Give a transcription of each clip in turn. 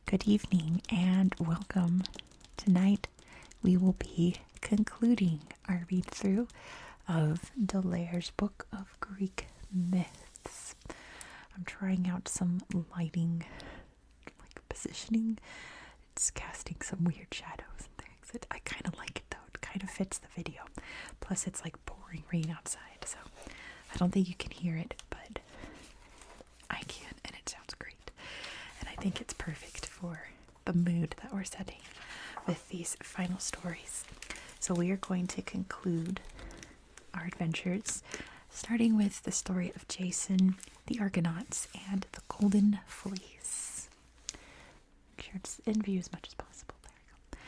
Good evening and welcome. Tonight we will be concluding our read through of Delaire's Book of Greek Myths. I'm trying out some lighting, positioning. It's casting some weird shadows and things. I kind of like it though. It kind of fits the video. Plus it's pouring rain outside, so I don't think you can hear it, but I can, and it sounds great. And I think it's perfect for the mood that we're setting with these final stories. So we are going to conclude our adventures, starting with the story of Jason, the Argonauts, and the Golden Fleece. Make sure it's in view as much as possible. There we go.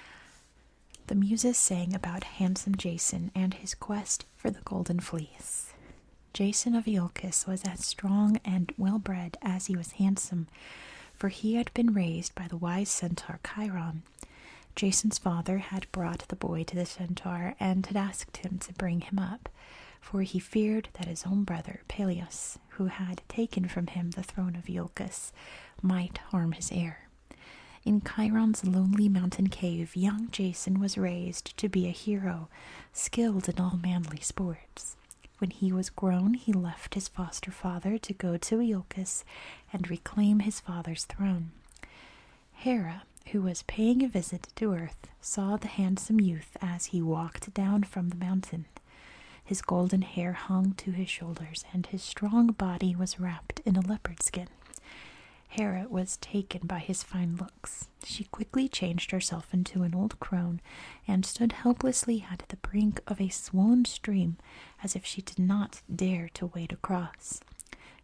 The Muses sang about handsome Jason and his quest for the Golden Fleece. Jason of Iolcus was as strong and well-bred as he was handsome, for he had been raised by the wise centaur Chiron. Jason's father had brought the boy to the centaur and had asked him to bring him up, for he feared that his own brother Peleus, who had taken from him the throne of Iolcus, might harm his heir. In Chiron's lonely mountain cave, young Jason was raised to be a hero, skilled in all manly sports. When he was grown, he left his foster father to go to Iolcus and reclaim his father's throne. Hera, who was paying a visit to Earth, saw the handsome youth as he walked down from the mountain. His golden hair hung to his shoulders, and his strong body was wrapped in a leopard skin. Hera was taken by his fine looks. She quickly changed herself into an old crone and stood helplessly at the brink of a swollen stream as if she did not dare to wade across.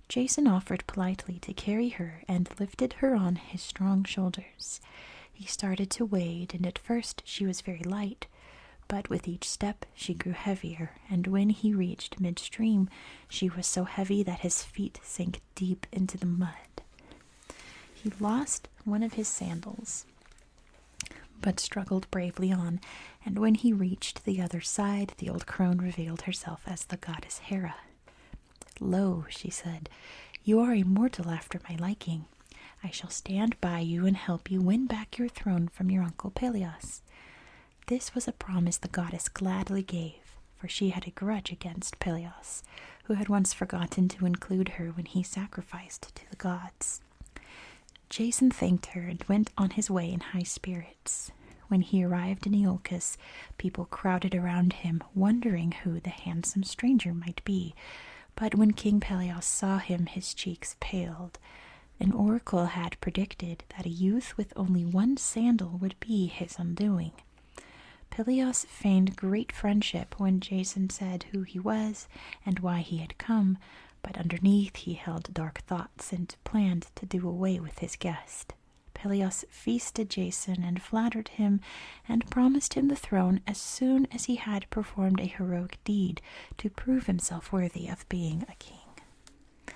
Jason offered politely to carry her and lifted her on his strong shoulders. He started to wade, and at first she was very light, but with each step she grew heavier, and when he reached midstream, she was so heavy that his feet sank deep into the mud. He lost one of his sandals, but struggled bravely on, and when he reached the other side, the old crone revealed herself as the goddess Hera. "Lo," she said, "you are immortal after my liking. I shall stand by you and help you win back your throne from your uncle Peleus." This was a promise the goddess gladly gave, for she had a grudge against Peleus, who had once forgotten to include her when he sacrificed to the gods. Jason thanked her and went on his way in high spirits. When he arrived in Iolcus, people crowded around him, wondering who the handsome stranger might be. But when King Peleus saw him, his cheeks paled. An oracle had predicted that a youth with only one sandal would be his undoing. Peleus feigned great friendship when Jason said who he was and why he had come, but underneath he held dark thoughts and planned to do away with his guest. Peleus feasted Jason and flattered him and promised him the throne as soon as he had performed a heroic deed to prove himself worthy of being a king.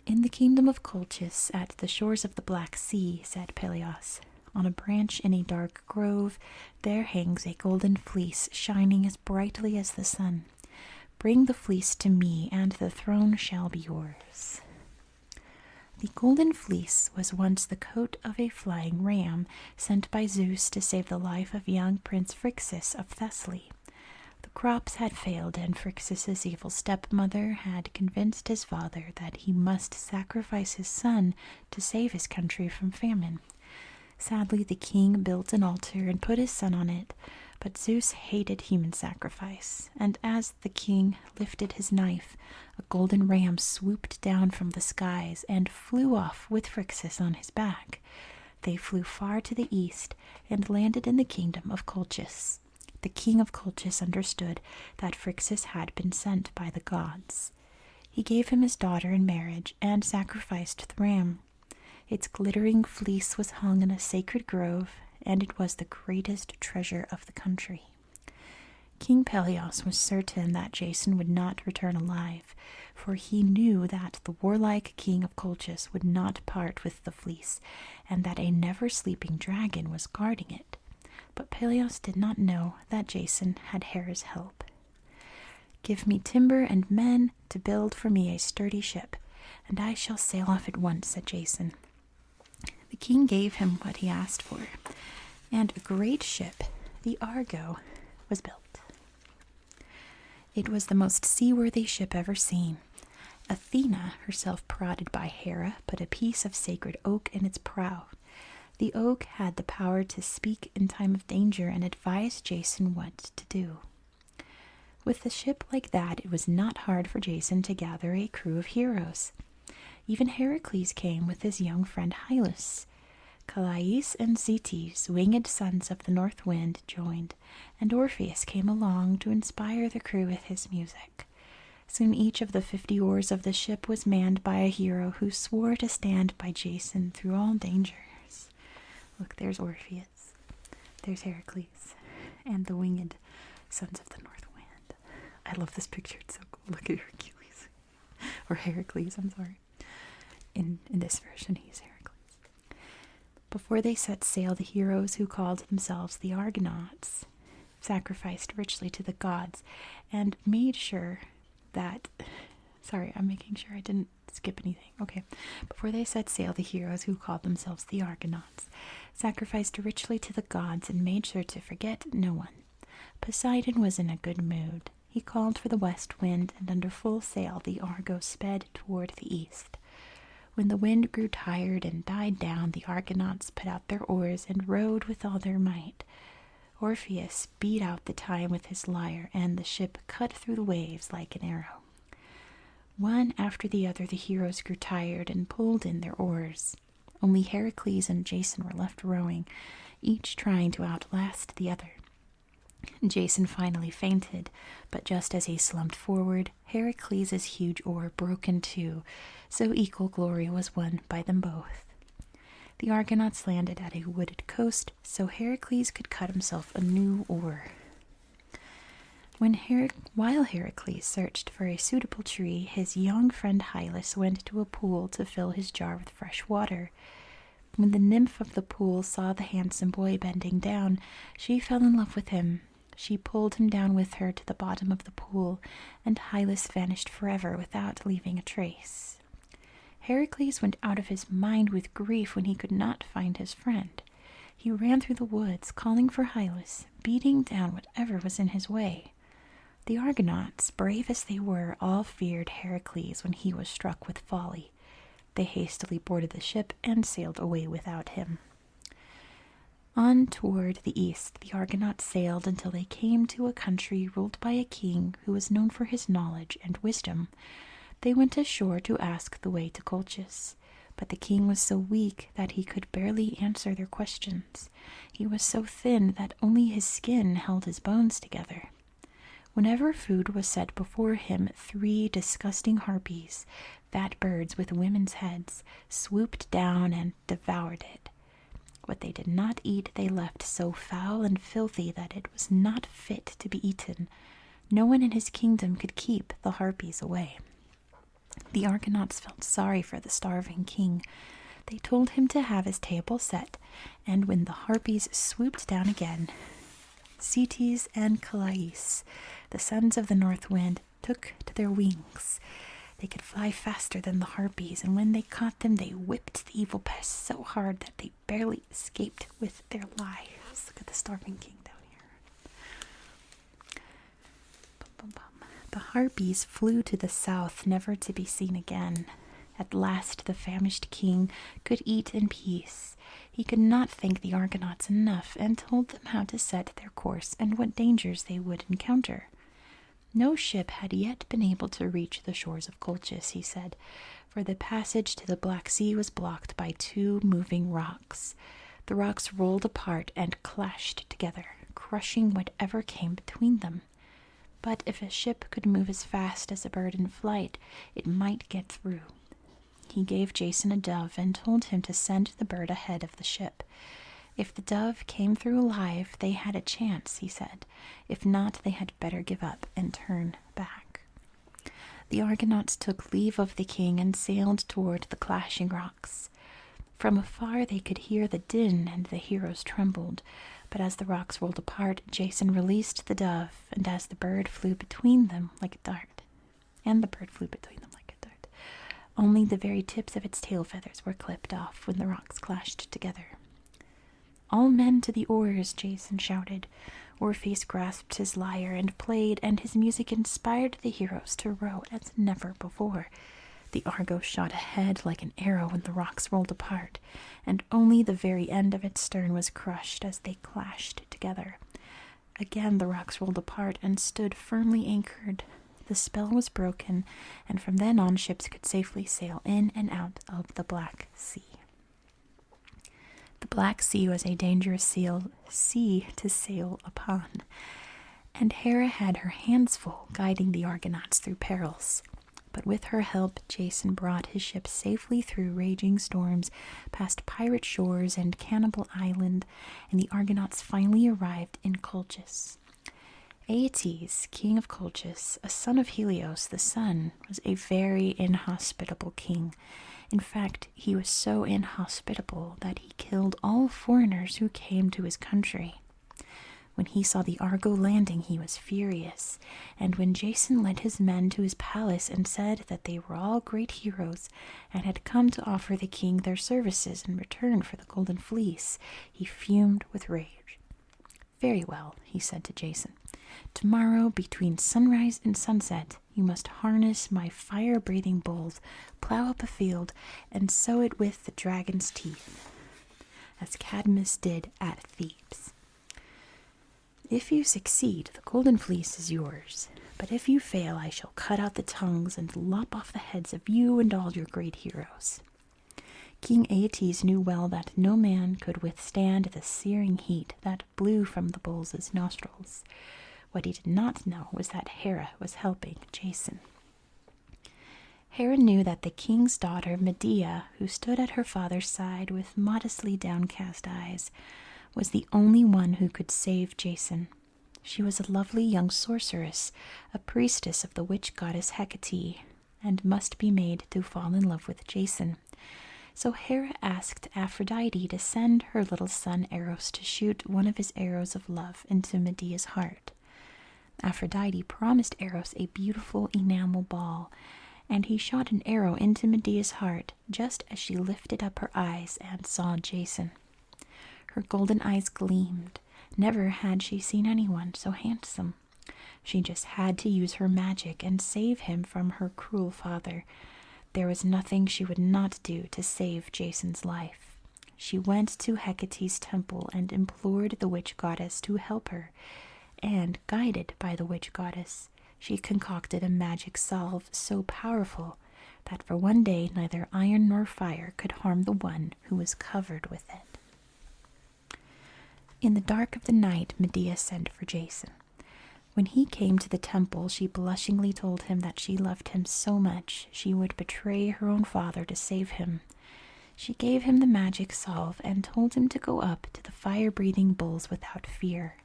"In the kingdom of Colchis, at the shores of the Black Sea," said Peleus, "on a branch in a dark grove, there hangs a golden fleece shining as brightly as the sun. Bring the fleece to me, and the throne shall be yours." The golden fleece was once the coat of a flying ram sent by Zeus to save the life of young Prince Phrixus of Thessaly. The crops had failed, and Phrixus's evil stepmother had convinced his father that he must sacrifice his son to save his country from famine. Sadly, the king built an altar and put his son on it, but Zeus hated human sacrifice, and as the king lifted his knife, a golden ram swooped down from the skies and flew off with Phrixus on his back. They flew far to the east and landed in the kingdom of Colchis. The king of Colchis understood that Phrixus had been sent by the gods. He gave him his daughter in marriage and sacrificed the ram. Its glittering fleece was hung in a sacred grove, and it was the greatest treasure of the country. King Peleus was certain that Jason would not return alive, for he knew that the warlike king of Colchis would not part with the fleece, and that a never-sleeping dragon was guarding it. But Peleus did not know that Jason had Hera's help. "Give me timber and men to build for me a sturdy ship, and I shall sail off at once," said Jason. The king gave him what he asked for, and a great ship, the Argo, was built. It was the most seaworthy ship ever seen. Athena, herself prodded by Hera, put a piece of sacred oak in its prow. The oak had the power to speak in time of danger and advise Jason what to do. With a ship like that, it was not hard for Jason to gather a crew of heroes. Even Heracles came with his young friend Hylas. Calais and Zetes, winged sons of the north wind, joined, and Orpheus came along to inspire the crew with his music. Soon each of the 50 oars of the ship was manned by a hero who swore to stand by Jason through all dangers. Look, there's Orpheus, there's Heracles, and the winged sons of the north wind. I love this picture, it's so cool. Look at Hercules, or Heracles, I'm sorry. In this version, he's Heracles. Before they set sail, the heroes who called themselves the Argonauts sacrificed richly to the gods and made sure that... Sorry, I'm making sure I didn't skip anything. Okay. Before they set sail, the heroes who called themselves the Argonauts sacrificed richly to the gods and made sure to forget no one. Poseidon was in a good mood. He called for the west wind, and under full sail the Argo sped toward the east. When the wind grew tired and died down, the Argonauts put out their oars and rowed with all their might. Orpheus beat out the time with his lyre, and the ship cut through the waves like an arrow. One after the other, the heroes grew tired and pulled in their oars. Only Heracles and Jason were left rowing, each trying to outlast the other. Jason finally fainted, but just as he slumped forward, Heracles' huge oar broke in two, so equal glory was won by them both. The Argonauts landed at a wooded coast, so Heracles could cut himself a new oar. While Heracles searched for a suitable tree, his young friend Hylas went to a pool to fill his jar with fresh water. When the nymph of the pool saw the handsome boy bending down, she fell in love with him. She pulled him down with her to the bottom of the pool, and Hylas vanished forever without leaving a trace. Heracles went out of his mind with grief when he could not find his friend. He ran through the woods, calling for Hylas, beating down whatever was in his way. The Argonauts, brave as they were, all feared Heracles when he was struck with folly. They hastily boarded the ship and sailed away without him. On toward the east, the Argonauts sailed until they came to a country ruled by a king who was known for his knowledge and wisdom. They went ashore to ask the way to Colchis, but the king was so weak that he could barely answer their questions. He was so thin that only his skin held his bones together. Whenever food was set before him, 3 disgusting harpies, fat birds with women's heads, swooped down and devoured it. What they did not eat they left so foul and filthy that it was not fit to be eaten. No one in his kingdom could keep the harpies away. The Argonauts felt sorry for the starving king. They told him to have his table set, and when the harpies swooped down again, Zetes and Calais, the sons of the north wind, took to their wings. They could fly faster than the harpies, and when they caught them, they whipped the evil pests so hard that they barely escaped with their lives. Look at the starving king down here. Bum, bum, bum. The harpies flew to the south, never to be seen again. At last the famished king could eat in peace. He could not thank the Argonauts enough, and told them how to set their course and what dangers they would encounter. No ship had yet been able to reach the shores of Colchis, he said, for the passage to the Black Sea was blocked by 2 moving rocks. The rocks rolled apart and clashed together, crushing whatever came between them. But if a ship could move as fast as a bird in flight, it might get through. He gave Jason a dove and told him to send the bird ahead of the ship. If the dove came through alive, they had a chance, he said. If not, they had better give up and turn back. The Argonauts took leave of the king and sailed toward the clashing rocks. From afar they could hear the din, and the heroes trembled. But as the rocks rolled apart, Jason released the dove, and as the bird flew between them like a dart, Only the very tips of its tail feathers were clipped off when the rocks clashed together. "All men to the oars!" Jason shouted. Orpheus grasped his lyre and played, and his music inspired the heroes to row as never before. The Argo shot ahead like an arrow when the rocks rolled apart, and only the very end of its stern was crushed as they clashed together. Again the rocks rolled apart and stood firmly anchored. The spell was broken, and from then on ships could safely sail in and out of the Black Sea. The Black Sea was a dangerous sea to sail upon, and Hera had her hands full guiding the Argonauts through perils. But with her help, Jason brought his ship safely through raging storms, past pirate shores and Cannibal Island, and the Argonauts finally arrived in Colchis. Aeetes, king of Colchis, a son of Helios the sun, was a very inhospitable king. In fact, he was so inhospitable that he killed all foreigners who came to his country. When he saw the Argo landing, he was furious, and when Jason led his men to his palace and said that they were all great heroes and had come to offer the king their services in return for the Golden Fleece, he fumed with rage. "Very well," he said to Jason. "Tomorrow, between sunrise and sunset, you must harness my fire-breathing bulls, plow up a field, and sow it with the dragon's teeth, as Cadmus did at Thebes. If you succeed, the Golden Fleece is yours, but if you fail, I shall cut out the tongues and lop off the heads of you and all your great heroes." King Aeetes knew well that no man could withstand the searing heat that blew from the bulls' nostrils. What he did not know was that Hera was helping Jason. Hera knew that the king's daughter, Medea, who stood at her father's side with modestly downcast eyes, was the only one who could save Jason. She was a lovely young sorceress, a priestess of the witch goddess Hecate, and must be made to fall in love with Jason. So Hera asked Aphrodite to send her little son Eros to shoot one of his arrows of love into Medea's heart. Aphrodite promised Eros a beautiful enamel ball, and he shot an arrow into Medea's heart just as she lifted up her eyes and saw Jason. Her golden eyes gleamed. Never had she seen anyone so handsome. She just had to use her magic and save him from her cruel father. There was nothing she would not do to save Jason's life. She went to Hecate's temple and implored the witch goddess to help her, and, guided by the witch goddess, she concocted a magic salve so powerful that for one day neither iron nor fire could harm the one who was covered with it. In the dark of the night, Medea sent for Jason. When he came to the temple, she blushingly told him that she loved him so much she would betray her own father to save him. She gave him the magic salve and told him to go up to the fire-breathing bulls without fear.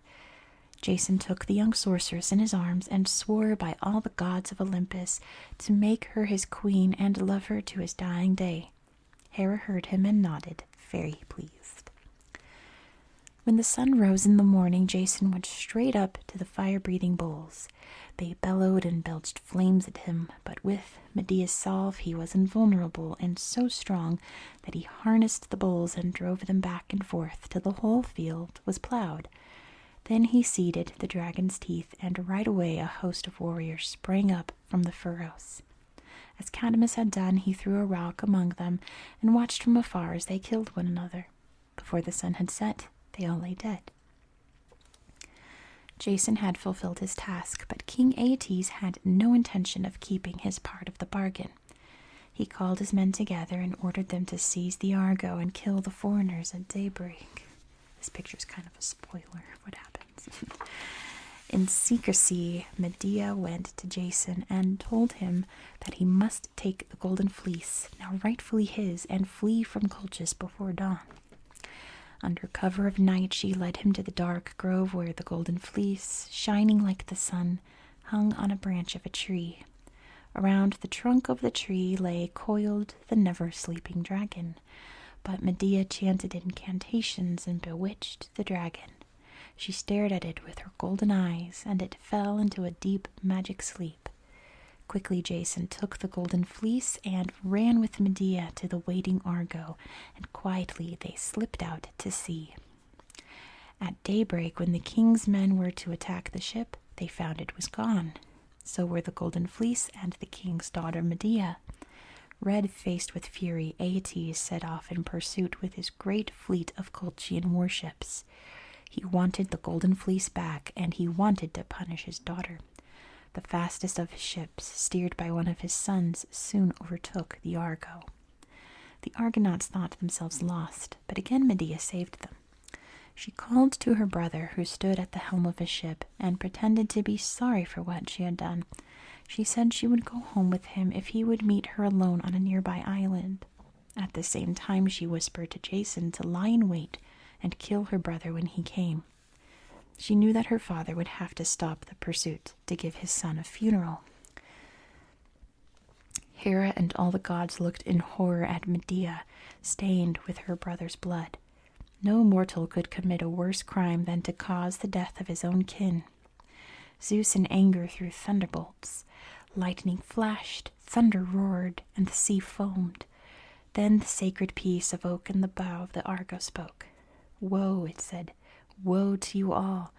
Jason took the young sorceress in his arms and swore by all the gods of Olympus to make her his queen and love her to his dying day. Hera heard him and nodded, very pleased. When the sun rose in the morning, Jason went straight up to the fire-breathing bulls. They bellowed and belched flames at him, but with Medea's salve he was invulnerable and so strong that he harnessed the bulls and drove them back and forth till the whole field was plowed. Then he seeded the dragon's teeth, and right away a host of warriors sprang up from the furrows. As Cadmus had done, he threw a rock among them and watched from afar as they killed one another. Before the sun had set, they all lay dead. Jason had fulfilled his task, but King Aeetes had no intention of keeping his part of the bargain. He called his men together and ordered them to seize the Argo and kill the foreigners at daybreak. This picture's kind of a spoiler of what happens. In secrecy, Medea went to Jason and told him that he must take the Golden Fleece, now rightfully his, and flee from Colchis before dawn. Under cover of night, she led him to the dark grove where the Golden Fleece, shining like the sun, hung on a branch of a tree. Around the trunk of the tree lay coiled the never-sleeping dragon, but Medea chanted incantations and bewitched the dragon. She stared at it with her golden eyes, and it fell into a deep magic sleep. Quickly Jason took the golden fleece and ran with Medea to the waiting Argo, and quietly they slipped out to sea. At daybreak, when the king's men were to attack the ship, they found it was gone. So were the golden fleece and the king's daughter Medea. Red-faced with fury, Aeetes set off in pursuit with his great fleet of Colchian warships. He wanted the golden fleece back, and he wanted to punish his daughter. The fastest of his ships, steered by one of his sons, soon overtook the Argo. The Argonauts thought themselves lost, but again Medea saved them. She called to her brother, who stood at the helm of his ship, and pretended to be sorry for what she had done. She said she would go home with him if he would meet her alone on a nearby island. At the same time, she whispered to Jason to lie in wait and kill her brother when he came. She knew that her father would have to stop the pursuit to give his son a funeral. Hera and all the gods looked in horror at Medea, stained with her brother's blood. No mortal could commit a worse crime than to cause the death of his own kin. Zeus in anger threw thunderbolts. Lightning flashed, thunder roared, and the sea foamed. Then the sacred peace of oak in the bow of the Argo spoke. "Woe," it said, "woe to you all.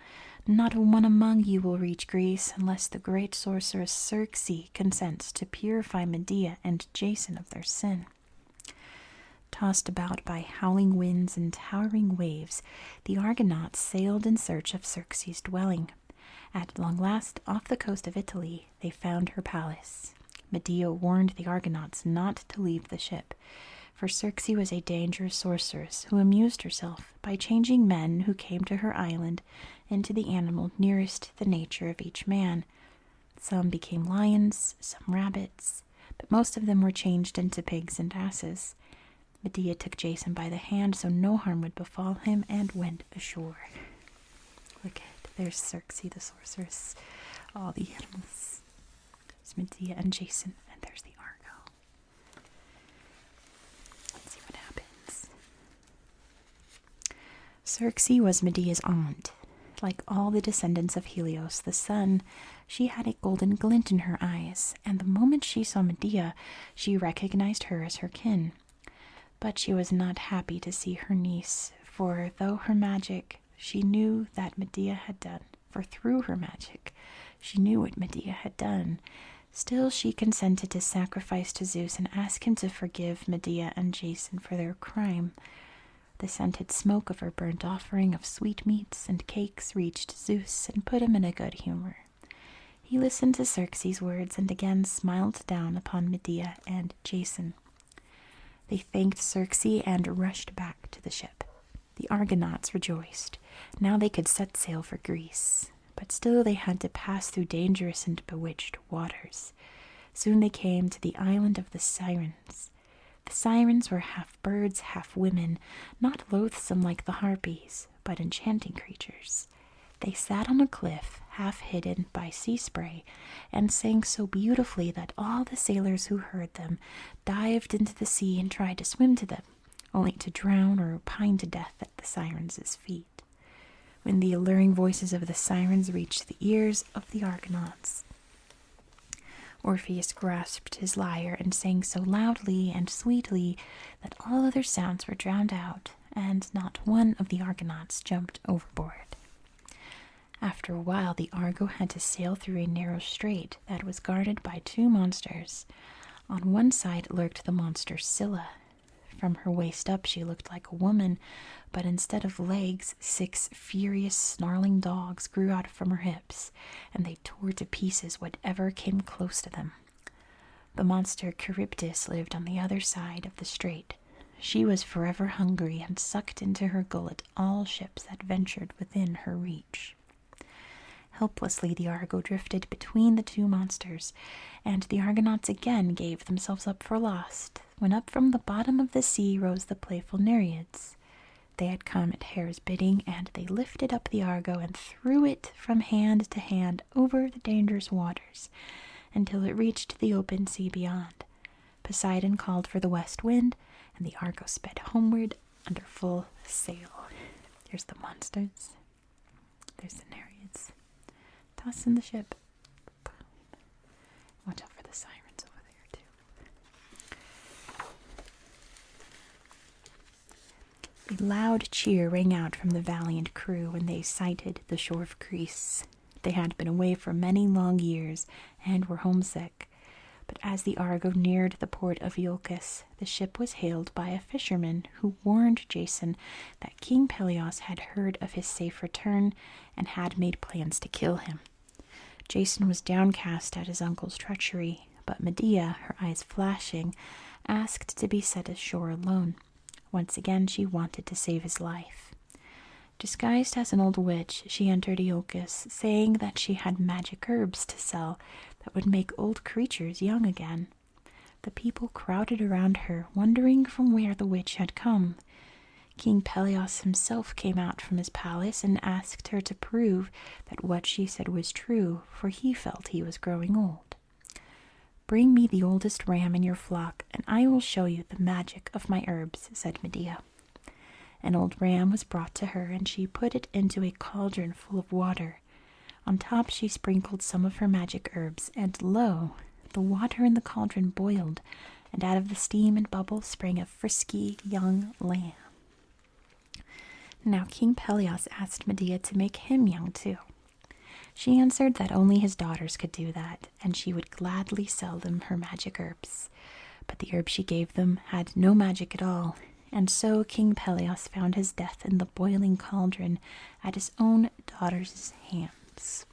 Not one among you will reach Greece unless the great sorceress Circe consents to purify Medea and Jason of their sin." Tossed about by howling winds and towering waves, the Argonauts sailed in search of Circe's dwelling. At long last, off the coast of Italy, they found her palace. Medea warned the Argonauts not to leave the ship, for Circe was a dangerous sorceress who amused herself by changing men who came to her island into the animal nearest the nature of each man. Some became lions, some rabbits, but most of them were changed into pigs and asses. Medea took Jason by the hand so no harm would befall him and went ashore. Look at, there's Circe the sorceress, all the animals. There's Medea and Jason, and there's the Argo. Let's see what happens. Circe was Medea's aunt. Like all the descendants of Helios, the sun, she had a golden glint in her eyes, and the moment she saw Medea, she recognized her as her kin. But she was not happy to see her niece, for though her magic, she knew that Medea had done, for through her magic, she knew what Medea had done. Still, she consented to sacrifice to Zeus and ask him to forgive Medea and Jason for their crime. The scented smoke of her burnt offering of sweetmeats and cakes reached Zeus and put him in a good humor. He listened to Circe's words and again smiled down upon Medea and Jason. They thanked Circe and rushed back to the ship. The Argonauts rejoiced. Now they could set sail for Greece. But still they had to pass through dangerous and bewitched waters. Soon they came to the island of the Sirens. The Sirens were half birds, half women, not loathsome like the Harpies, but enchanting creatures. They sat on a cliff, half hidden by sea spray, and sang so beautifully that all the sailors who heard them dived into the sea and tried to swim to them, only to drown or pine to death at the Sirens' feet. When the alluring voices of the Sirens reached the ears of the Argonauts, Orpheus grasped his lyre and sang so loudly and sweetly that all other sounds were drowned out, and not one of the Argonauts jumped overboard. After a while, the Argo had to sail through a narrow strait that was guarded by two monsters. On one side lurked the monster Scylla. From her waist up, she looked like a woman, but instead of legs, 6 furious, snarling dogs grew out from her hips, and they tore to pieces whatever came close to them. The monster Charybdis lived on the other side of the strait. She was forever hungry and sucked into her gullet all ships that ventured within her reach. Helplessly, the Argo drifted between the two monsters, and the Argonauts again gave themselves up for lost, when up from the bottom of the sea rose the playful Nereids. They had come at Hera's bidding, and they lifted up the Argo and threw it from hand to hand over the dangerous waters, until it reached the open sea beyond. Poseidon called for the west wind, and the Argo sped homeward under full sail. There's the monsters. There's the Nereids. Toss in the ship. Watch out for the sirens over there too. A loud cheer rang out from the valiant crew when they sighted the shore of Greece. They had been away for many long years and were homesick. But as the Argo neared the port of Iolcus, the ship was hailed by a fisherman who warned Jason that King Pelias had heard of his safe return and had made plans to kill him. Jason was downcast at his uncle's treachery, but Medea, her eyes flashing, asked to be set ashore alone. Once again, she wanted to save his life. Disguised as an old witch, she entered Iolcus, saying that she had magic herbs to sell that would make old creatures young again. The people crowded around her, wondering from where the witch had come. King Pelias himself came out from his palace and asked her to prove that what she said was true, for he felt he was growing old. "Bring me the oldest ram in your flock, and I will show you the magic of my herbs," said Medea. An old ram was brought to her, and she put it into a cauldron full of water. On top she sprinkled some of her magic herbs, and lo, the water in the cauldron boiled, and out of the steam and bubbles sprang a frisky young lamb. Now King Pelias asked Medea to make him young too. She answered that only his daughters could do that, and she would gladly sell them her magic herbs. But the herbs she gave them had no magic at all, and so King Pelias found his death in the boiling cauldron at his own daughter's hands.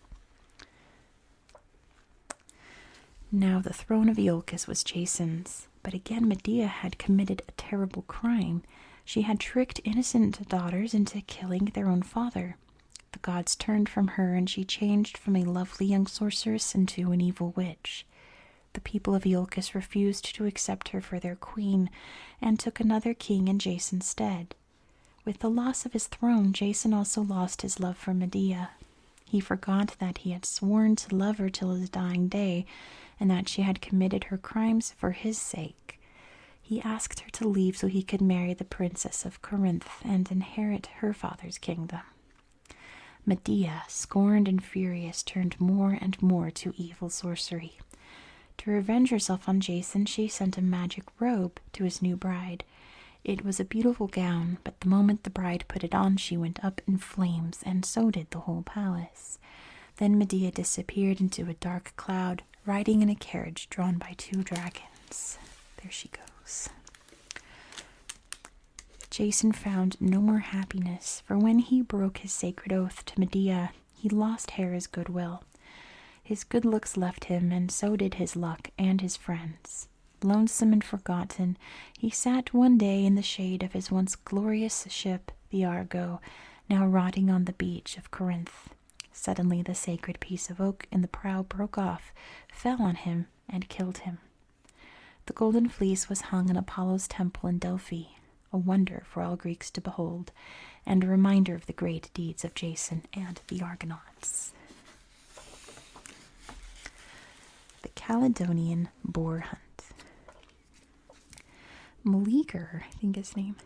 Now the throne of Iolcus was Jason's, but again Medea had committed a terrible crime. She had tricked innocent daughters into killing their own father. The gods turned from her, and she changed from a lovely young sorceress into an evil witch. The people of Iolcus refused to accept her for their queen, and took another king in Jason's stead. With the loss of his throne, Jason also lost his love for Medea. He forgot that he had sworn to love her till his dying day, and that she had committed her crimes for his sake. He asked her to leave so he could marry the princess of Corinth and inherit her father's kingdom. Medea, scorned and furious, turned more and more to evil sorcery. To revenge herself on Jason, she sent a magic robe to his new bride. It was a beautiful gown, but the moment the bride put it on, she went up in flames, and so did the whole palace. Then Medea disappeared into a dark cloud, riding in a carriage drawn by 2 dragons. There she goes. Jason found no more happiness, for when he broke his sacred oath to Medea, he lost Hera's goodwill. His good looks left him, and so did his luck and his friends. Lonesome and forgotten, he sat one day in the shade of his once glorious ship, the Argo, now rotting on the beach of Corinth. Suddenly the sacred piece of oak in the prow broke off, fell on him, and killed him. The golden fleece was hung in Apollo's temple in Delphi, a wonder for all Greeks to behold, and a reminder of the great deeds of Jason and the Argonauts. The Caledonian boar hunt. Meleager, I think his name,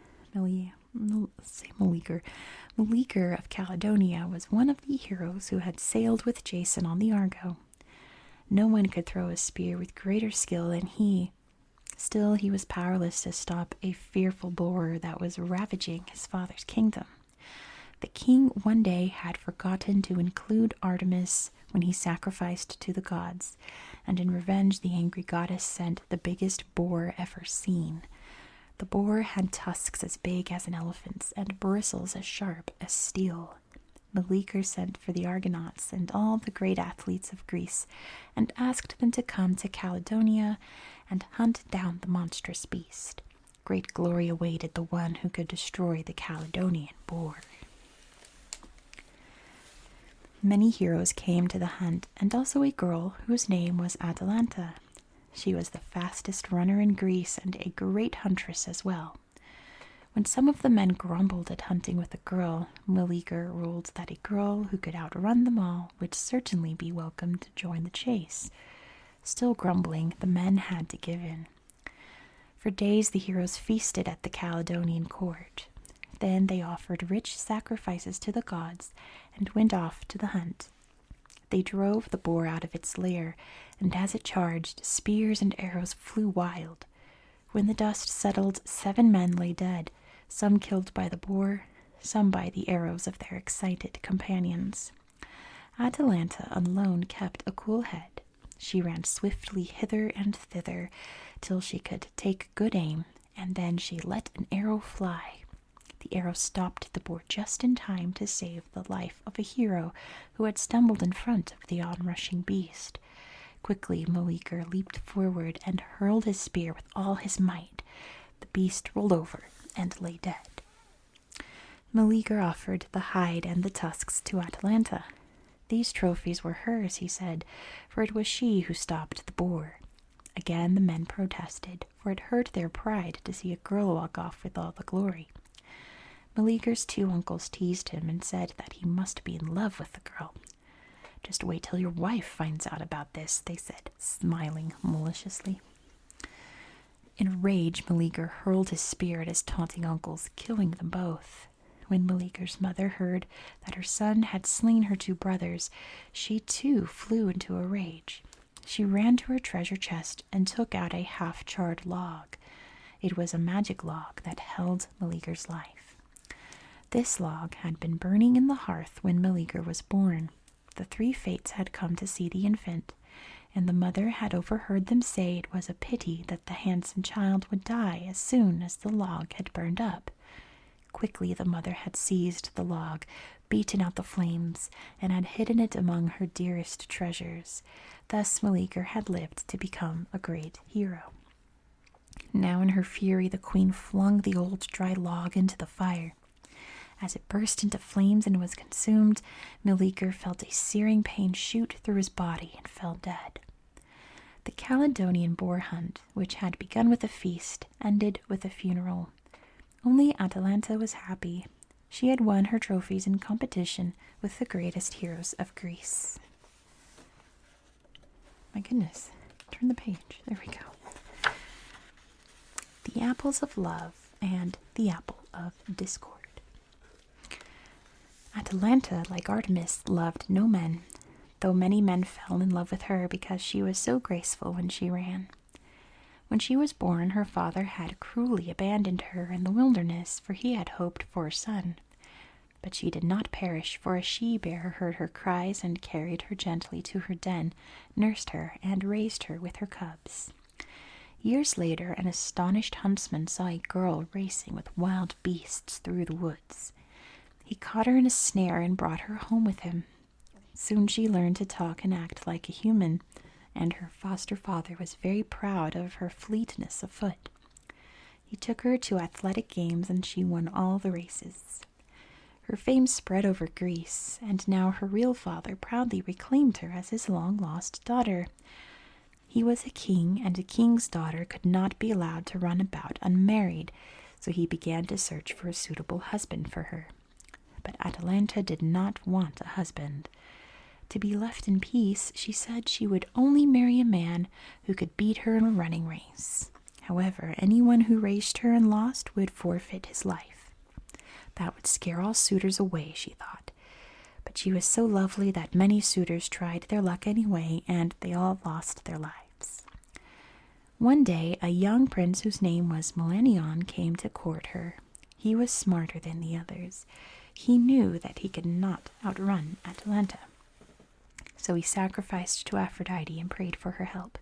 Meleager of Caledonia was one of the heroes who had sailed with Jason on the Argo. No one could throw a spear with greater skill than he. Still, he was powerless to stop a fearful boar that was ravaging his father's kingdom. The king one day had forgotten to include Artemis when he sacrificed to the gods, and in revenge the angry goddess sent the biggest boar ever seen. The boar had tusks as big as an elephant's and bristles as sharp as steel. Meleager sent for the Argonauts and all the great athletes of Greece and asked them to come to Caledonia and hunt down the monstrous beast. Great glory awaited the one who could destroy the Caledonian boar. Many heroes came to the hunt, and also a girl whose name was Atalanta. She was the fastest runner in Greece and a great huntress as well. When some of the men grumbled at hunting with a girl, Meleager ruled that a girl who could outrun them all would certainly be welcome to join the chase. Still grumbling, the men had to give in. For days the heroes feasted at the Caledonian court. Then they offered rich sacrifices to the gods and went off to the hunt. They drove the boar out of its lair, and as it charged, spears and arrows flew wild. When the dust settled, 7 men lay dead, some killed by the boar, some by the arrows of their excited companions. Atalanta alone kept a cool head. She ran swiftly hither and thither till she could take good aim, and then she let an arrow fly. The arrow stopped the boar just in time to save the life of a hero who had stumbled in front of the onrushing beast. Quickly Meleager leaped forward and hurled his spear with all his might. The beast rolled over and lay dead. Meleager offered the hide and the tusks to Atalanta. These trophies were hers, he said, for it was she who stopped the boar. Again the men protested, for it hurt their pride to see a girl walk off with all the glory. Meleager's 2 uncles teased him and said that he must be in love with the girl. "Just wait till your wife finds out about this," they said, smiling maliciously. In a rage, Meleager hurled his spear at his taunting uncles, killing them both. When Meleager's mother heard that her son had slain her 2 brothers, she too flew into a rage. She ran to her treasure chest and took out a half-charred log. It was a magic log that held Meleager's life. This log had been burning in the hearth when Meleager was born. The 3 fates had come to see the infant, and the mother had overheard them say it was a pity that the handsome child would die as soon as the log had burned up. Quickly the mother had seized the log, beaten out the flames, and had hidden it among her dearest treasures. Thus Meleager had lived to become a great hero. Now in her fury the queen flung the old dry log into the fire. As it burst into flames and was consumed, Meleager felt a searing pain shoot through his body and fell dead. The Caledonian boar hunt, which had begun with a feast, ended with a funeral. Only Atalanta was happy. She had won her trophies in competition with the greatest heroes of Greece. My goodness, turn the page. There we go. The apples of love and the apple of discord. Atalanta, like Artemis, loved no men, though many men fell in love with her because she was so graceful when she ran. When she was born, her father had cruelly abandoned her in the wilderness, for he had hoped for a son. But she did not perish, for a she-bear heard her cries and carried her gently to her den, nursed her, and raised her with her cubs. Years later, an astonished huntsman saw a girl racing with wild beasts through the woods. He caught her in a snare and brought her home with him. Soon she learned to talk and act like a human, and her foster father was very proud of her fleetness of foot. He took her to athletic games, and she won all the races. Her fame spread over Greece, and now her real father proudly reclaimed her as his long-lost daughter. He was a king, and a king's daughter could not be allowed to run about unmarried, so he began to search for a suitable husband for her. But Atalanta did not want a husband. To be left in peace, she said she would only marry a man who could beat her in a running race. However, anyone who raced her and lost would forfeit his life. That would scare all suitors away, she thought. But she was so lovely that many suitors tried their luck anyway, and they all lost their lives. One day, a young prince whose name was Millennion came to court her. He was smarter than the others. He knew that he could not outrun Atalanta. So he sacrificed to Aphrodite and prayed for her help.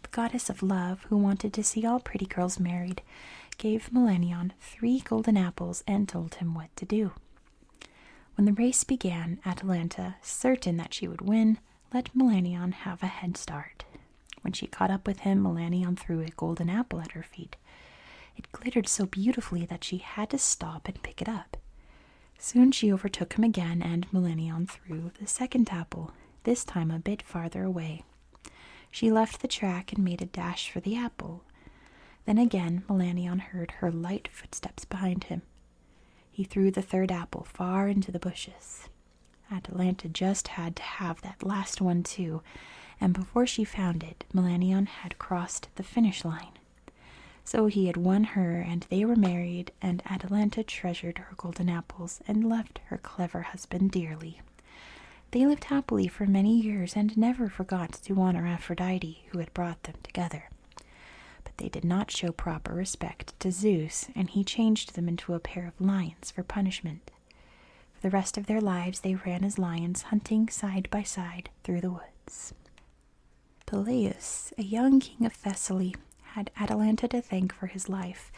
The goddess of love, who wanted to see all pretty girls married, gave Millennion 3 golden apples and told him what to do. When the race began, Atalanta, certain that she would win, let Millennion have a head start. When she caught up with him, Millennion threw a golden apple at her feet. It glittered so beautifully that she had to stop and pick it up. Soon she overtook him again, and Millennion threw the second apple, this time a bit farther away. She left the track and made a dash for the apple. Then again Millennion heard her light footsteps behind him. He threw the third apple far into the bushes. Atalanta just had to have that last one too, and before she found it, Millennion had crossed the finish line. So he had won her, and they were married, and Atalanta treasured her golden apples and loved her clever husband dearly. They lived happily for many years and never forgot to honor Aphrodite, who had brought them together. But they did not show proper respect to Zeus, and he changed them into a pair of lions for punishment. For the rest of their lives they ran as lions, hunting side by side through the woods. Peleus, a young king of Thessaly, had Atalanta to thank for his life,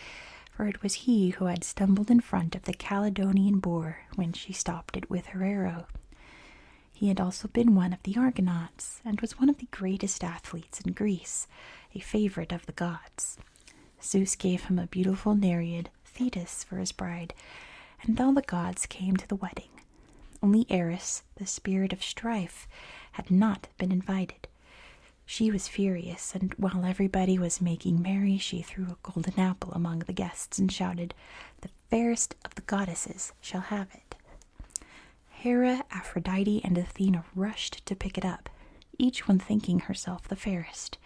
for it was he who had stumbled in front of the Caledonian boar when she stopped it with her arrow. He had also been one of the Argonauts, and was one of the greatest athletes in Greece, a favorite of the gods. Zeus gave him a beautiful Nereid, Thetis, for his bride, and all the gods came to the wedding. Only Eris, the spirit of strife, had not been invited. She was furious, and while everybody was making merry, she threw a golden apple among the guests and shouted, "The fairest of the goddesses shall have it." Hera, Aphrodite, and Athena rushed to pick it up, each one thinking herself the fairest.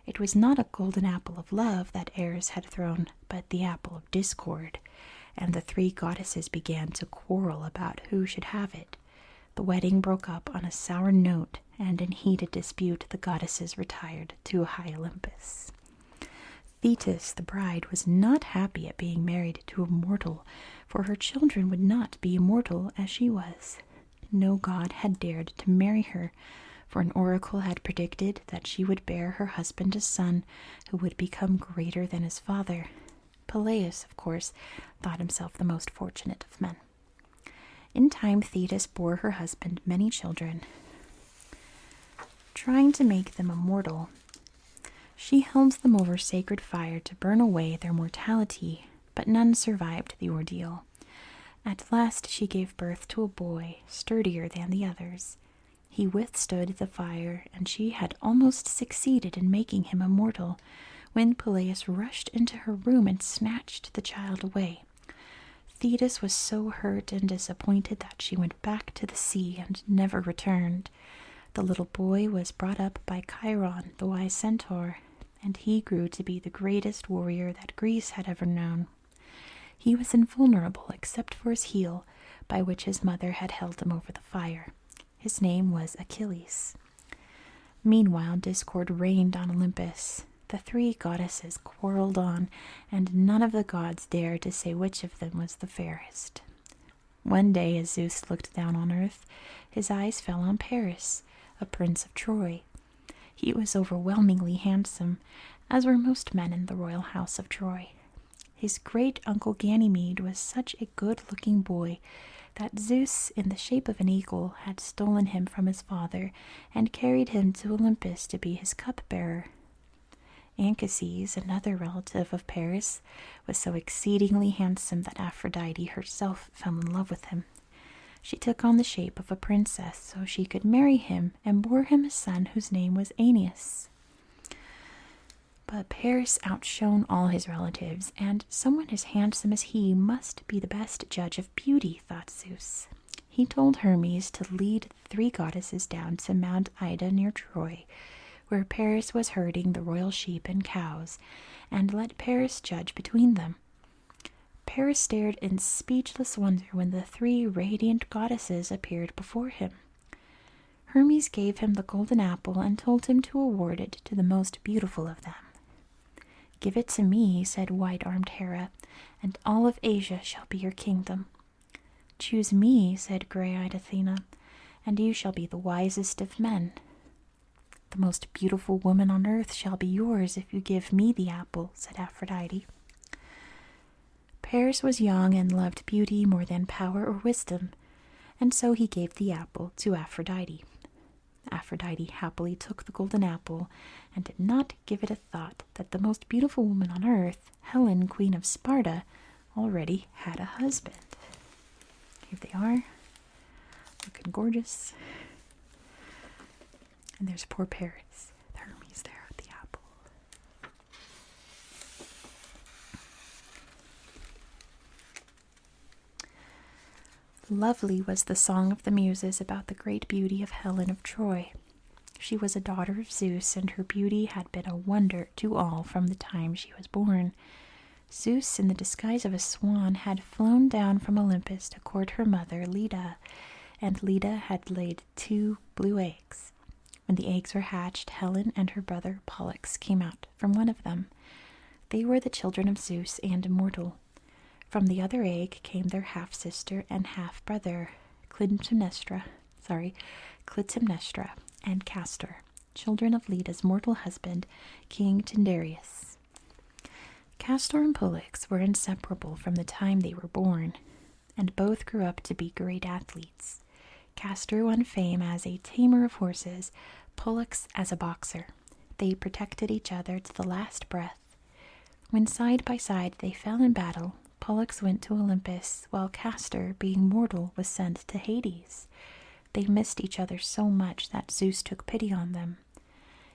It was not a golden apple of love that Eris had thrown, but the apple of discord, and the three goddesses began to quarrel about who should have it. The wedding broke up on a sour note, and in heated dispute the goddesses retired to high Olympus. Thetis, the bride, was not happy at being married to a mortal, for her children would not be immortal as she was. No god had dared to marry her, for an oracle had predicted that she would bear her husband a son who would become greater than his father. Peleus, of course, thought himself the most fortunate of men. In time, Thetis bore her husband many children. Trying to make them immortal, she held them over sacred fire to burn away their mortality, but none survived the ordeal. At last she gave birth to a boy, sturdier than the others. He withstood the fire, and she had almost succeeded in making him immortal, when Peleus rushed into her room and snatched the child away. Thetis was so hurt and disappointed that she went back to the sea and never returned. The little boy was brought up by Chiron, the wise centaur, and he grew to be the greatest warrior that Greece had ever known. He was invulnerable except for his heel, by which his mother had held him over the fire. His name was Achilles. Meanwhile, discord reigned on Olympus. The three goddesses quarreled on, and none of the gods dared to say which of them was the fairest. One day, as Zeus looked down on earth, his eyes fell on Paris, a prince of Troy. He was overwhelmingly handsome, as were most men in the royal house of Troy. His great-uncle Ganymede was such a good-looking boy that Zeus, in the shape of an eagle, had stolen him from his father and carried him to Olympus to be his cupbearer. Anchises, another relative of Paris, was so exceedingly handsome that Aphrodite herself fell in love with him. She took on the shape of a princess so she could marry him and bore him a son whose name was Aeneas. But Paris outshone all his relatives, and someone as handsome as he must be the best judge of beauty, thought Zeus. He told Hermes to lead the three goddesses down to Mount Ida near Troy, where Paris was herding the royal sheep and cows, and let Paris judge between them. Paris stared in speechless wonder when the three radiant goddesses appeared before him. Hermes gave him the golden apple and told him to award it to the most beautiful of them. "Give it to me," said white-armed Hera, "and all of Asia shall be your kingdom." "Choose me," said gray-eyed Athena, "and you shall be the wisest of men." "The most beautiful woman on earth shall be yours if you give me the apple," said Aphrodite. Paris was young and loved beauty more than power or wisdom, and so he gave the apple to Aphrodite. Aphrodite happily took the golden apple and did not give it a thought that the most beautiful woman on earth, Helen, Queen of Sparta, already had a husband. Here they are, looking gorgeous. And there's poor Paris, Hermes there with the apple. Lovely was the song of the Muses about the great beauty of Helen of Troy. She was a daughter of Zeus, and her beauty had been a wonder to all from the time she was born. Zeus, in the disguise of a swan, had flown down from Olympus to court her mother, Leda, and Leda had laid 2 blue eggs. When the eggs were hatched, Helen and her brother Pollux came out from one of them. They were the children of Zeus and immortal. From the other egg came their half-sister and half-brother, Clytemnestra and Castor, children of Leda's mortal husband, King Tyndareus. Castor and Pollux were inseparable from the time they were born, and both grew up to be great athletes. Castor won fame as a tamer of horses, Pollux as a boxer. They protected each other to the last breath. When side by side they fell in battle, Pollux went to Olympus, while Castor, being mortal, was sent to Hades. They missed each other so much that Zeus took pity on them.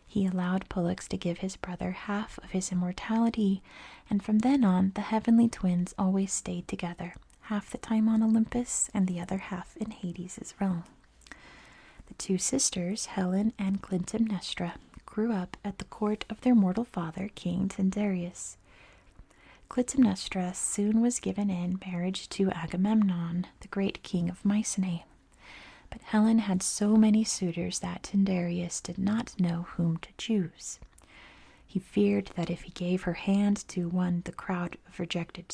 He allowed Pollux to give his brother half of his immortality, and from then on the heavenly twins always stayed together, half the time on Olympus and the other half in Hades' realm. The 2 sisters, Helen and Clytemnestra, grew up at the court of their mortal father, King Tyndareus. Clytemnestra soon was given in marriage to Agamemnon, the great king of Mycenae. But Helen had so many suitors that Tyndareus did not know whom to choose. He feared that if he gave her hand to one, the crowd of rejected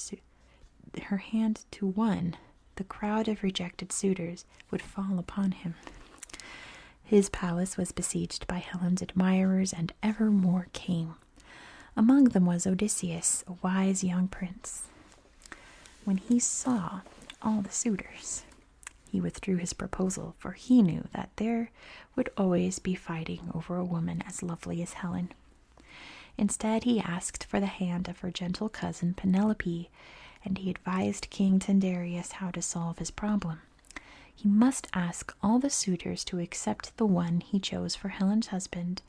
suitors would fall upon him. His palace was besieged by Helen's admirers, and ever more came. Among them was Odysseus, a wise young prince. When he saw all the suitors, he withdrew his proposal, for he knew that there would always be fighting over a woman as lovely as Helen. Instead, he asked for the hand of her gentle cousin Penelope, and he advised King Tyndareus how to solve his problem. He must ask all the suitors to accept the one he chose for Helen's husband,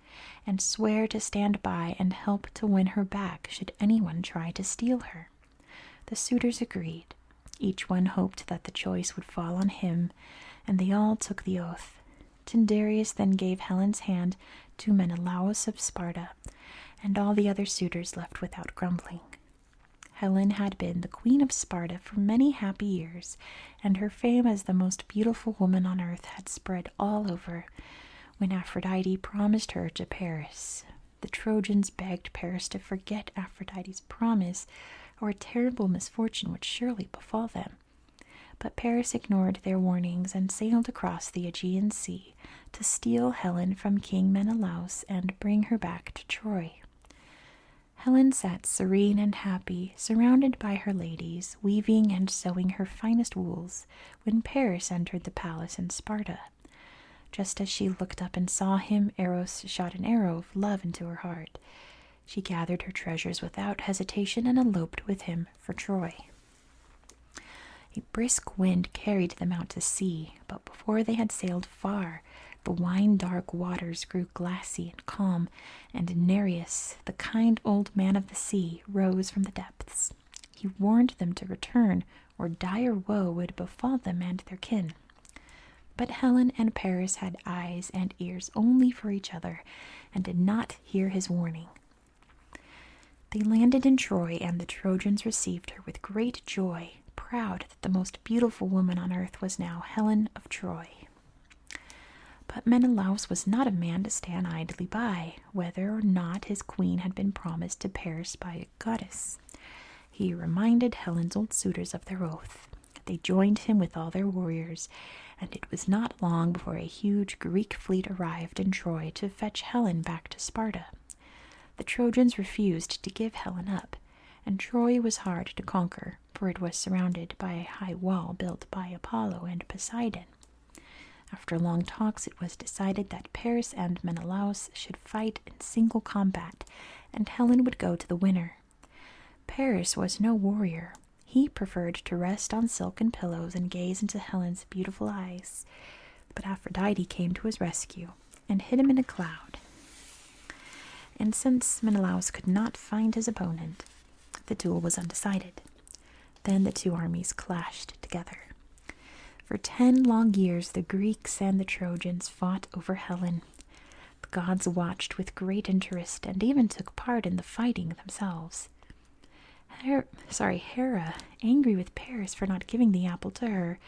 and swear to stand by and help to win her back should anyone try to steal her. The suitors agreed. Each one hoped that the choice would fall on him, and they all took the oath. Tyndareus then gave Helen's hand to Menelaus of Sparta, and all the other suitors left without grumbling. Helen had been the queen of Sparta for many happy years, and her fame as the most beautiful woman on earth had spread all over. When Aphrodite promised her to Paris, the Trojans begged Paris to forget Aphrodite's promise, or a terrible misfortune would surely befall them. But Paris ignored their warnings and sailed across the Aegean Sea to steal Helen from King Menelaus and bring her back to Troy. Helen sat serene and happy, surrounded by her ladies, weaving and sewing her finest wools, when Paris entered the palace in Sparta. Just as she looked up and saw him, Eros shot an arrow of love into her heart. She gathered her treasures without hesitation and eloped with him for Troy. A brisk wind carried them out to sea, but before they had sailed far, the wine-dark waters grew glassy and calm, and Nereus, the kind old man of the sea, rose from the depths. He warned them to return, or dire woe would befall them and their kin. But Helen and Paris had eyes and ears only for each other, and did not hear his warning. They landed in Troy, and the Trojans received her with great joy, proud that the most beautiful woman on earth was now Helen of Troy. But Menelaus was not a man to stand idly by, whether or not his queen had been promised to Paris by a goddess. He reminded Helen's old suitors of their oath. They joined him with all their warriors, and it was not long before a huge Greek fleet arrived in Troy to fetch Helen back to Sparta. The Trojans refused to give Helen up, and Troy was hard to conquer, for it was surrounded by a high wall built by Apollo and Poseidon. After long talks, it was decided that Paris and Menelaus should fight in single combat, and Helen would go to the winner. Paris was no warrior. He preferred to rest on silken pillows and gaze into Helen's beautiful eyes. But Aphrodite came to his rescue and hid him in a cloud. And since Menelaus could not find his opponent, the duel was undecided. Then the two armies clashed together. For 10 long years, the Greeks and the Trojans fought over Helen. The gods watched with great interest and even took part in the fighting themselves. Hera, angry with Paris for not giving the apple to her,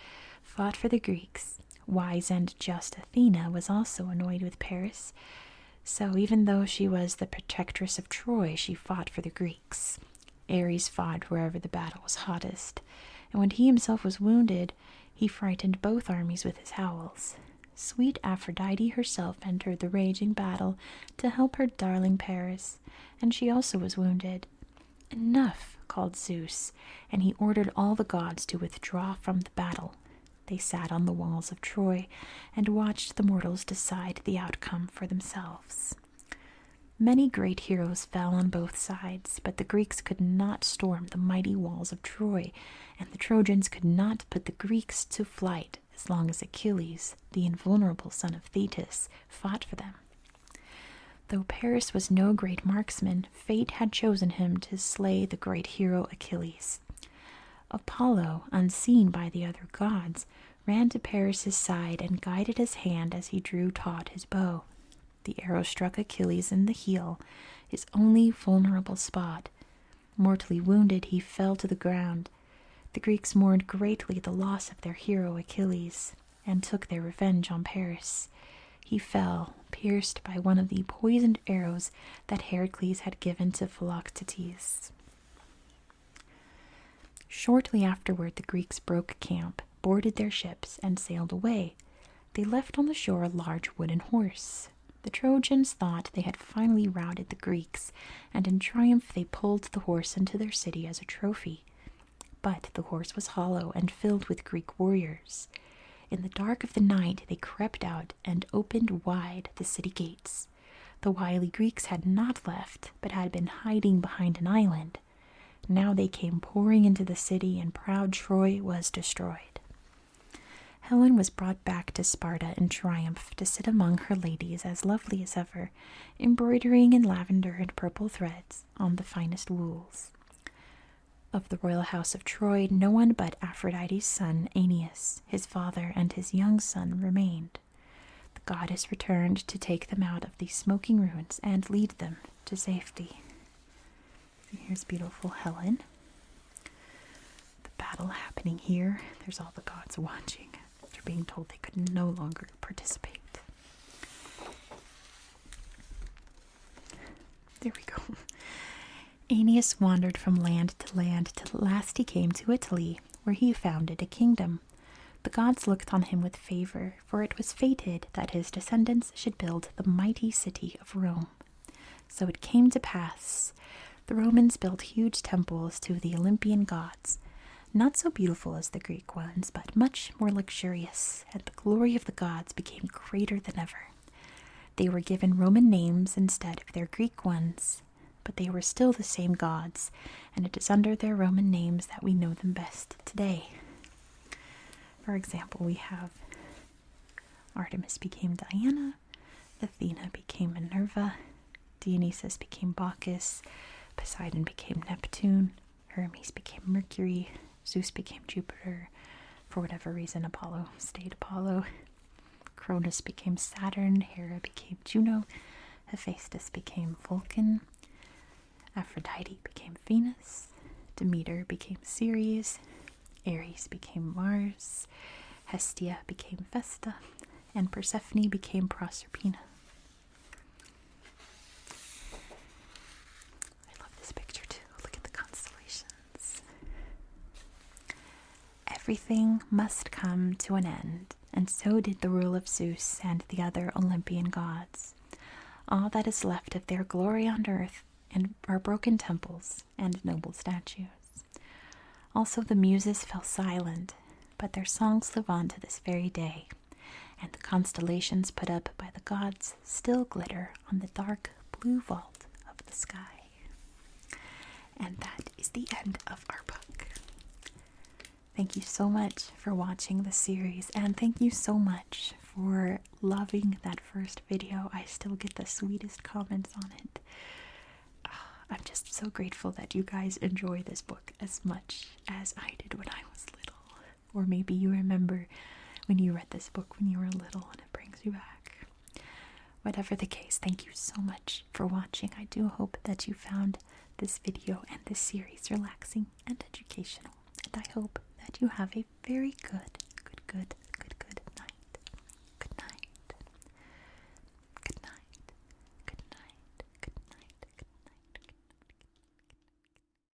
fought for the Greeks. wise and just Athena was also annoyed with Paris. So even though she was the protectress of Troy, she fought for the Greeks. Ares fought wherever the battle was hottest, and when he himself was wounded, he frightened both armies with his howls. Sweet Aphrodite herself entered the raging battle to help her darling Paris, and she also was wounded. Enough, called Zeus, and he ordered all the gods to withdraw from the battle. They sat on the walls of Troy and watched the mortals decide the outcome for themselves. Many great heroes fell on both sides, but the Greeks could not storm the mighty walls of Troy, and the Trojans could not put the Greeks to flight as long as Achilles, the invulnerable son of Thetis, fought for them. Though Paris was no great marksman, fate had chosen him to slay the great hero Achilles. Apollo, unseen by the other gods, ran to Paris's side and guided his hand as he drew taut his bow. The arrow struck Achilles in the heel, his only vulnerable spot. Mortally wounded, he fell to the ground. The Greeks mourned greatly the loss of their hero Achilles, and took their revenge on Paris. He fell, pierced by one of the poisoned arrows that Heracles had given to Philoctetes. Shortly afterward, the Greeks broke camp, boarded their ships, and sailed away. They left on the shore a large wooden horse. The Trojans thought they had finally routed the Greeks, and in triumph they pulled the horse into their city as a trophy. But the horse was hollow and filled with Greek warriors. In the dark of the night they crept out and opened wide the city gates. The wily Greeks had not left, but had been hiding behind an island. Now they came pouring into the city, and proud Troy was destroyed. Helen was brought back to Sparta in triumph to sit among her ladies as lovely as ever, embroidering in lavender and purple threads on the finest wools. Of the royal house of Troy, no one but Aphrodite's son Aeneas, his father, and his young son remained. The goddess returned to take them out of these smoking ruins and lead them to safety. Here's beautiful Helen. The battle happening here. There's all the gods watching. They're being told they could no longer participate. There we go. Aeneas wandered from land to land till at last he came to Italy, where he founded a kingdom. The gods looked on him with favor, for it was fated that his descendants should build the mighty city of Rome. So it came to pass. The Romans built huge temples to the Olympian gods, not so beautiful as the Greek ones, but much more luxurious, and the glory of the gods became greater than ever. They were given Roman names instead of their Greek ones, but they were still the same gods, and it is under their Roman names that we know them best today. For example, we have Artemis became Diana, Athena became Minerva, Dionysus became Bacchus, Poseidon became Neptune, Hermes became Mercury, Zeus became Jupiter. For whatever reason, Apollo stayed Apollo. Cronus became Saturn, Hera became Juno, Hephaestus became Vulcan, Aphrodite became Venus, Demeter became Ceres, Ares became Mars, Hestia became Vesta, and Persephone became Proserpina. I love this picture too. Look at the constellations. Everything must come to an end, and so did the rule of Zeus and the other Olympian gods. All that is left of their glory on earth and are broken temples and noble statues. Also the muses fell silent, but their songs live on to this very day, and the constellations put up by the gods still glitter on the dark blue vault of the sky. And that is the end of our book. Thank you so much for watching the series, and thank you so much for loving that first video. I still get the sweetest comments on it. I'm just so grateful that you guys enjoy this book as much as I did when I was little. Or maybe you remember when you read this book when you were little and it brings you back. Whatever the case, thank you so much for watching. I do hope that you found this video and this series relaxing and educational. And I hope that you have a very good